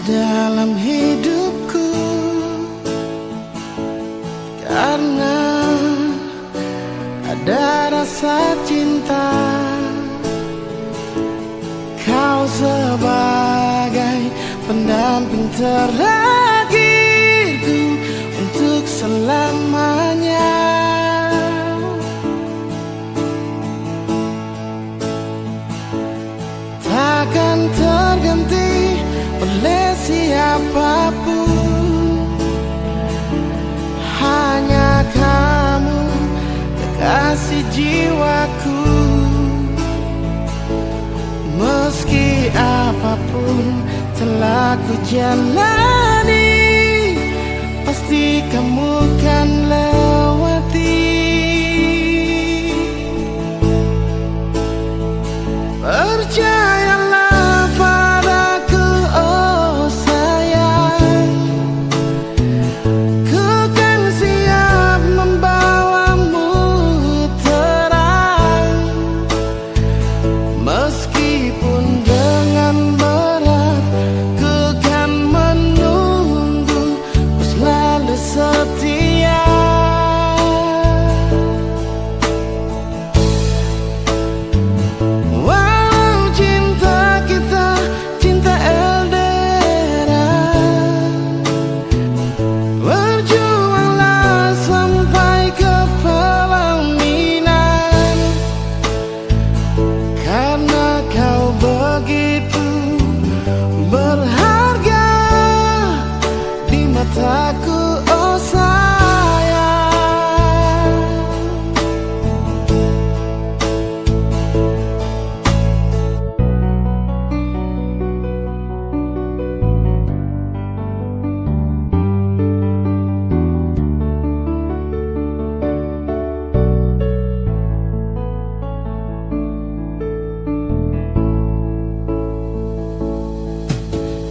dalam hidupku, karena ada rasa cinta. Kau sebagai pendamping terakhirku untuk selamanya. Takkan terganti oleh siapapun, hanya kamu, kekasih jiwaku. Meski apapun telah ku jalani, pasti kamu kan lewati. Percayalah padaku, oh sayang, ku kan siap membawamu terang. Meskipun dengan berat, ku kan menunggu, ku selalu setia. Walau cinta kita cinta LDR, berjuanglah sampai ke pelaminan, karena kau begitu berharga di mataku, oh sayang.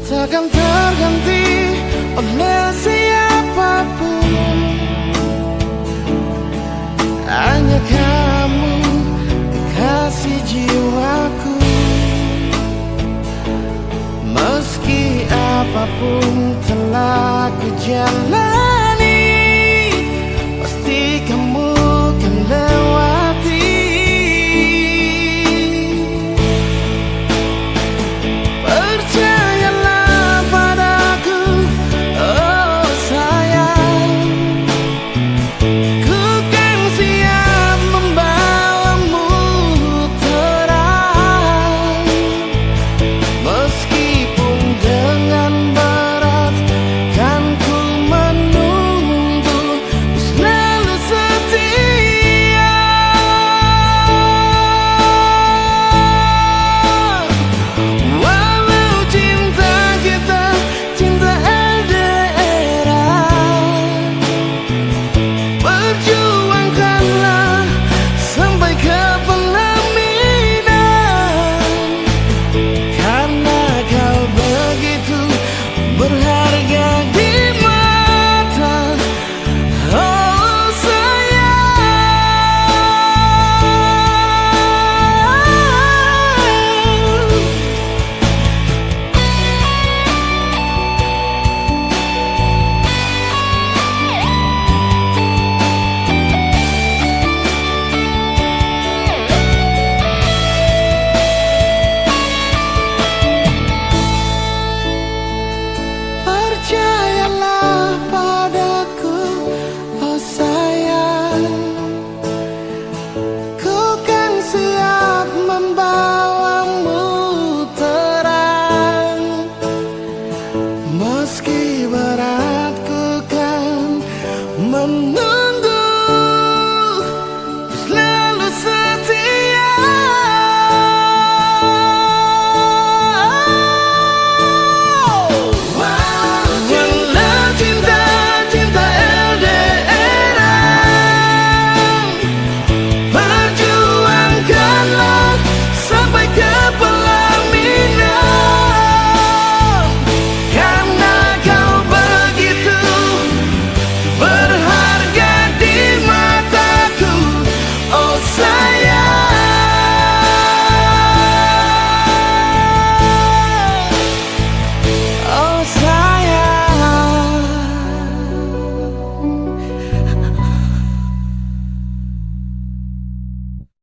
Takkan terganti oleh siapapun, hanya kamu, kekasih jiwaku. Meski apapun telah ku jalani,